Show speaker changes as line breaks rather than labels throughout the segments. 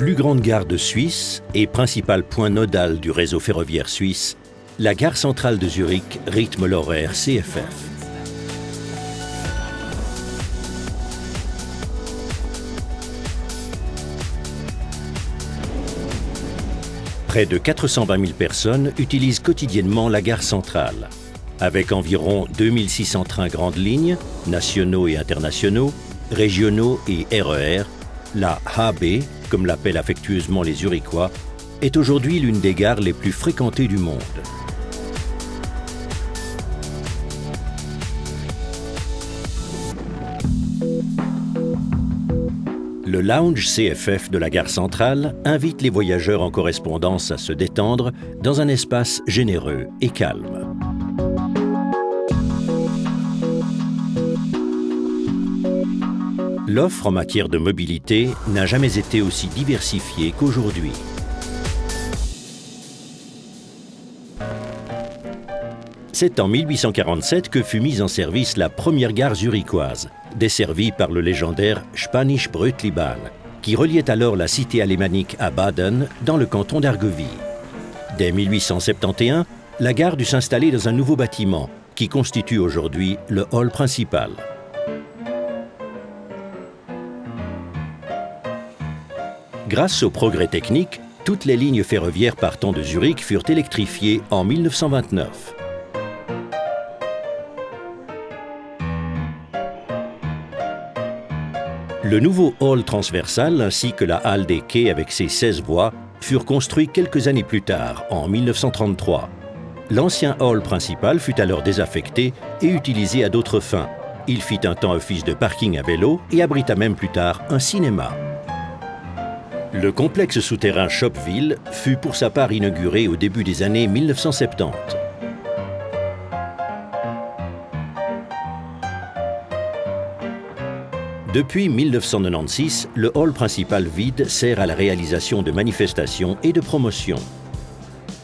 Plus grande gare de Suisse et principal point nodal du réseau ferroviaire suisse, la gare centrale de Zurich rythme l'horaire CFF. Près de 420 000 personnes utilisent quotidiennement la gare centrale. Avec environ 2600 trains grandes lignes, nationaux et internationaux, régionaux et RER, la HB, comme l'appellent affectueusement les Zurichois, est aujourd'hui l'une des gares les plus fréquentées du monde. Le lounge CFF de la gare centrale invite les voyageurs en correspondance à se détendre dans un espace généreux et calme. L'offre en matière de mobilité n'a jamais été aussi diversifiée qu'aujourd'hui. C'est en 1847 que fut mise en service la première gare zurichoise, desservie par le légendaire Spanisch Brötlibahn, qui reliait alors la cité alémanique à Baden, dans le canton d'Argovie. Dès 1871, la gare dut s'installer dans un nouveau bâtiment, qui constitue aujourd'hui le hall principal. Grâce au progrès technique, toutes les lignes ferroviaires partant de Zurich furent électrifiées en 1929. Le nouveau hall transversal ainsi que la halle des quais avec ses 16 voies furent construits quelques années plus tard, en 1933. L'ancien hall principal fut alors désaffecté et utilisé à d'autres fins. Il fit un temps office de parking à vélo et abrita même plus tard un cinéma. Le complexe souterrain Shopville fut pour sa part inauguré au début des années 1970. Depuis 1996, le hall principal vide sert à la réalisation de manifestations et de promotions.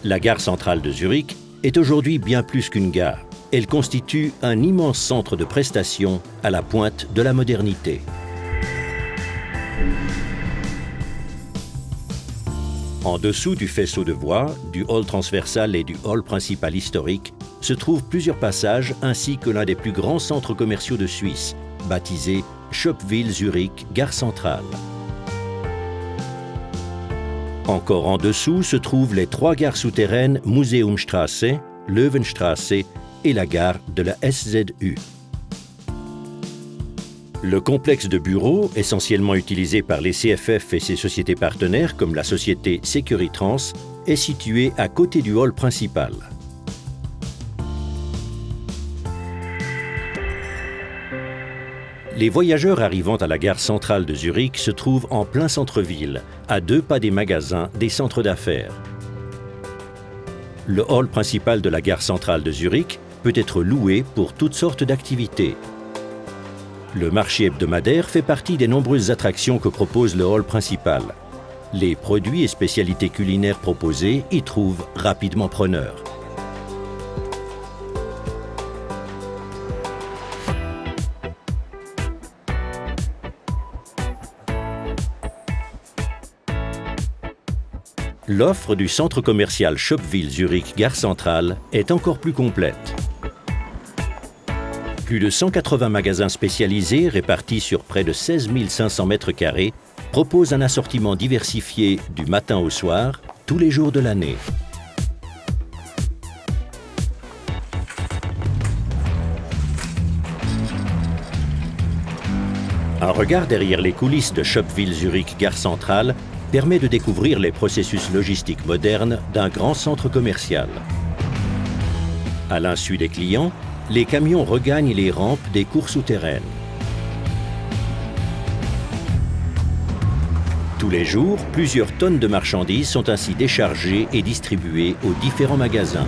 La gare centrale de Zurich est aujourd'hui bien plus qu'une gare. Elle constitue un immense centre de prestations à la pointe de la modernité. En dessous du faisceau de voies, du hall transversal et du hall principal historique, se trouvent plusieurs passages ainsi que l'un des plus grands centres commerciaux de Suisse, baptisé Shopville Zurich Gare Centrale. Encore en dessous se trouvent les 3 gares souterraines Museumstrasse, Löwenstrasse et la gare de la SZU. Le complexe de bureaux, essentiellement utilisé par les CFF et ses sociétés partenaires comme la société Securitrans, est situé à côté du hall principal. Les voyageurs arrivant à la gare centrale de Zurich se trouvent en plein centre-ville, à 2 pas des magasins, des centres d'affaires. Le hall principal de la gare centrale de Zurich peut être loué pour toutes sortes d'activités. Le marché hebdomadaire fait partie des nombreuses attractions que propose le hall principal. Les produits et spécialités culinaires proposés y trouvent rapidement preneur. L'offre du centre commercial Shopville Zurich Gare Centrale est encore plus complète. Plus de 180 magasins spécialisés répartis sur près de 16 500 mètres carrés proposent un assortiment diversifié du matin au soir, tous les jours de l'année. Un regard derrière les coulisses de Shopville Zurich Gare Centrale permet de découvrir les processus logistiques modernes d'un grand centre commercial. À l'insu des clients, les camions regagnent les rampes des cours souterraines. Tous les jours, plusieurs tonnes de marchandises sont ainsi déchargées et distribuées aux différents magasins.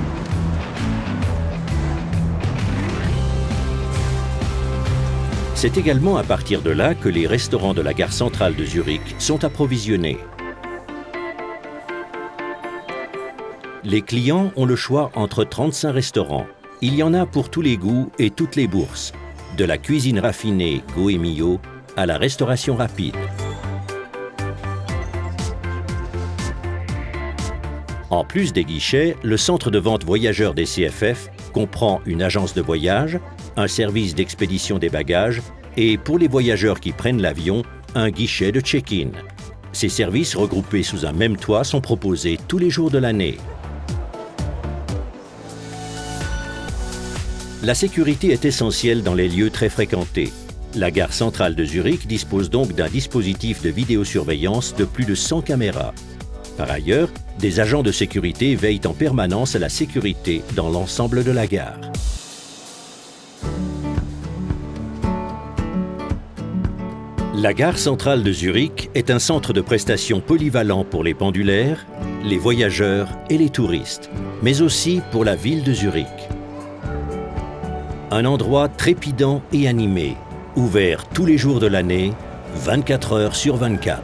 C'est également à partir de là que les restaurants de la gare centrale de Zurich sont approvisionnés. Les clients ont le choix entre 35 restaurants. Il y en a pour tous les goûts et toutes les bourses, de la cuisine raffinée Goemio à la restauration rapide. En plus des guichets, le centre de vente voyageurs des CFF comprend une agence de voyage, un service d'expédition des bagages et, pour les voyageurs qui prennent l'avion, un guichet de check-in. Ces services regroupés sous un même toit sont proposés tous les jours de l'année. La sécurité est essentielle dans les lieux très fréquentés. La gare centrale de Zurich dispose donc d'un dispositif de vidéosurveillance de plus de 100 caméras. Par ailleurs, des agents de sécurité veillent en permanence à la sécurité dans l'ensemble de la gare. La gare centrale de Zurich est un centre de prestation polyvalent pour les pendulaires, les voyageurs et les touristes, mais aussi pour la ville de Zurich. Un endroit trépidant et animé, ouvert tous les jours de l'année, 24 heures sur 24.